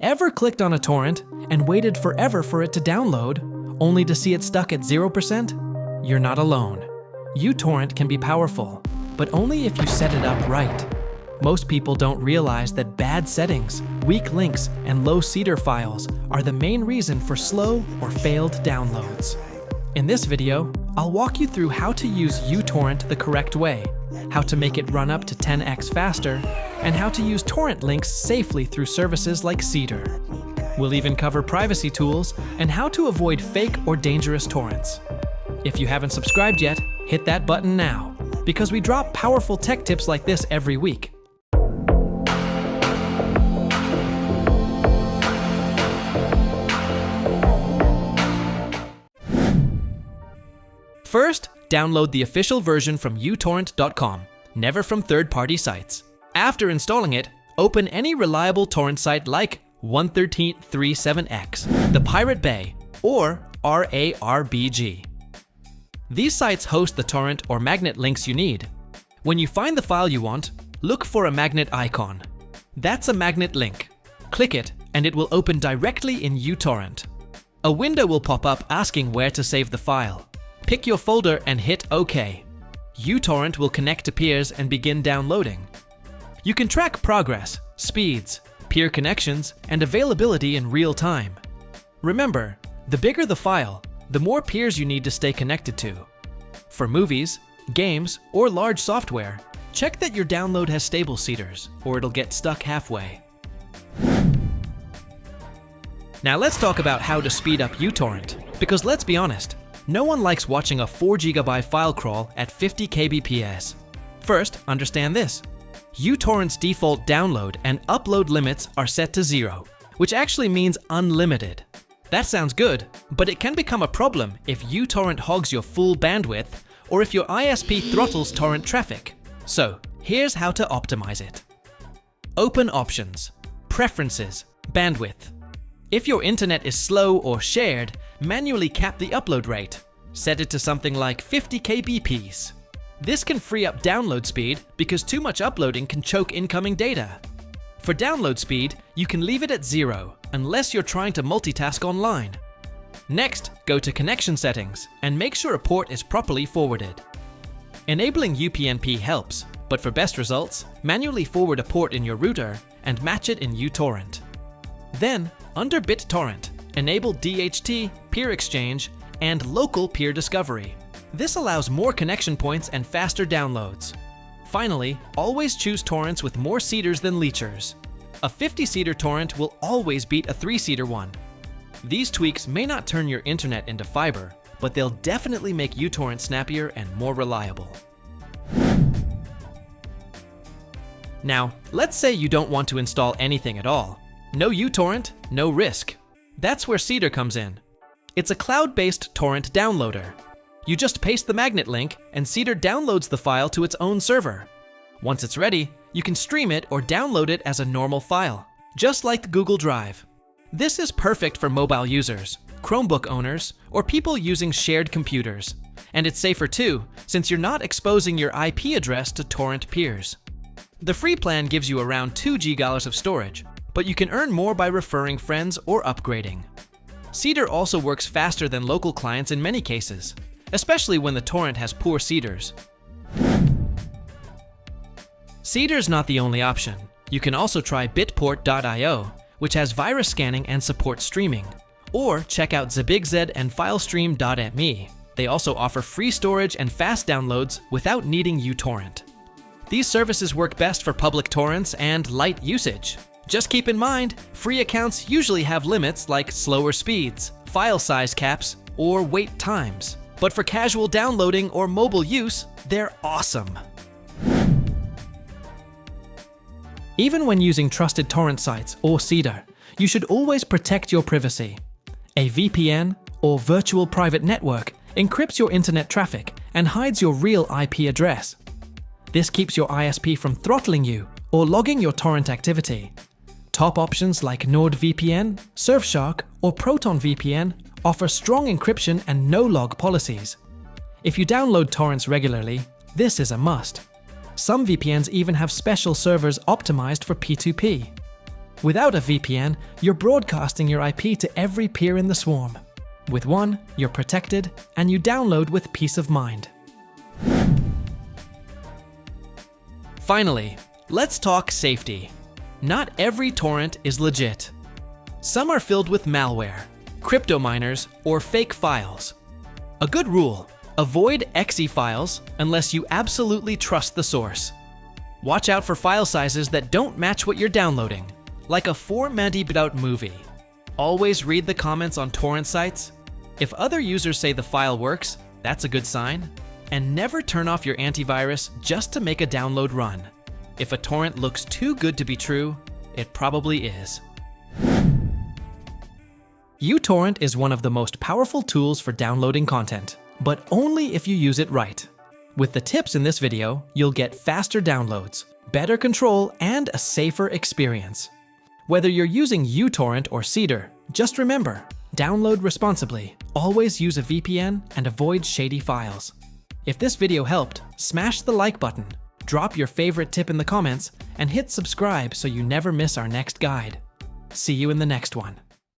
Ever clicked on a torrent and waited forever for it to download, only to see it stuck at 0%? You're not alone. uTorrent can be powerful, but only if you set it up right. Most people don't realize that bad settings, weak links, and low seeder files are the main reason for slow or failed downloads. In this video, I'll walk you through how to use uTorrent the correct way, how to make it run up to 10x faster, and how to use torrent links safely through services like Seeder. We'll even cover privacy tools and how to avoid fake or dangerous torrents. If you haven't subscribed yet, hit that button now, because we drop powerful tech tips like this every week. First, download the official version from uTorrent.com, never from third-party sites. After installing it, open any reliable torrent site like 11337X, the Pirate Bay, or RARBG. These sites host the torrent or magnet links you need. When you find the file you want, look for a magnet icon. That's a magnet link. Click it, and it will open directly in uTorrent. A window will pop up asking where to save the file. Pick your folder and hit OK. uTorrent will connect to peers and begin downloading. You can track progress, speeds, peer connections, and availability in real time. Remember, the bigger the file, the more peers you need to stay connected to. For movies, games, or large software, check that your download has stable seeders, or it'll get stuck halfway. Now let's talk about how to speed up uTorrent, because let's be honest, no one likes watching a 4 GB file crawl at 50 kbps. First, understand this. uTorrent's default download and upload limits are set to 0, which actually means unlimited. That sounds good, but it can become a problem if uTorrent hogs your full bandwidth or if your ISP throttles torrent traffic. So, here's how to optimize it. Open Options, Preferences, Bandwidth. If your internet is slow or shared, manually cap the upload rate. Set it to something like 50 kbps. This can free up download speed because too much uploading can choke incoming data. For download speed, you can leave it at 0 unless you're trying to multitask online. Next, go to Connection Settings and make sure a port is properly forwarded. Enabling UPnP helps, but for best results, manually forward a port in your router and match it in uTorrent. Then, under BitTorrent, enable DHT, peer exchange, and local peer discovery. This allows more connection points and faster downloads. Finally, always choose torrents with more seeders than leechers. A 50-seeder torrent will always beat a 3-seeder one. These tweaks may not turn your internet into fiber, but they'll definitely make uTorrent snappier and more reliable. Now, let's say you don't want to install anything at all. No uTorrent, no risk. That's where Seeder comes in. It's a cloud-based torrent downloader. You just paste the magnet link, and Seeder downloads the file to its own server. Once it's ready, you can stream it or download it as a normal file, just like Google Drive. This is perfect for mobile users, Chromebook owners, or people using shared computers. And it's safer too, since you're not exposing your IP address to torrent peers. The free plan gives you around 2 GB of storage, but you can earn more by referring friends or upgrading. Seeder also works faster than local clients in many cases, especially when the torrent has poor seeders. Seeder's not the only option. You can also try bitport.io, which has virus scanning and supports streaming, or check out Zbigz and filestream.me. They also offer free storage and fast downloads without needing uTorrent. These services work best for public torrents and light usage. Just keep in mind, free accounts usually have limits like slower speeds, file size caps, or wait times. But for casual downloading or mobile use, they're awesome. Even when using trusted torrent sites or Seeder, you should always protect your privacy. A VPN or virtual private network encrypts your internet traffic and hides your real IP address. This keeps your ISP from throttling you or logging your torrent activity. Top options like NordVPN, Surfshark, or ProtonVPN offer strong encryption and no-log policies. If you download torrents regularly, this is a must. Some VPNs even have special servers optimized for P2P. Without a VPN, you're broadcasting your IP to every peer in the swarm. With one, you're protected, and you download with peace of mind. Finally, let's talk safety. Not every torrent is legit. Some are filled with malware, crypto miners, or fake files. A good rule: avoid exe files unless you absolutely trust the source. Watch out for file sizes that don't match what you're downloading, like a 4 MB movie. Always read the comments on torrent sites. If other users say the file works, that's a good sign. And never turn off your antivirus just to make a download run. If a torrent looks too good to be true, it probably is. uTorrent is one of the most powerful tools for downloading content, but only if you use it right. With the tips in this video, you'll get faster downloads, better control, and a safer experience. Whether you're using uTorrent or Cedar, just remember, download responsibly, always use a VPN, and avoid shady files. If this video helped, smash the like button, drop your favorite tip in the comments, and hit subscribe so you never miss our next guide. See you in the next one.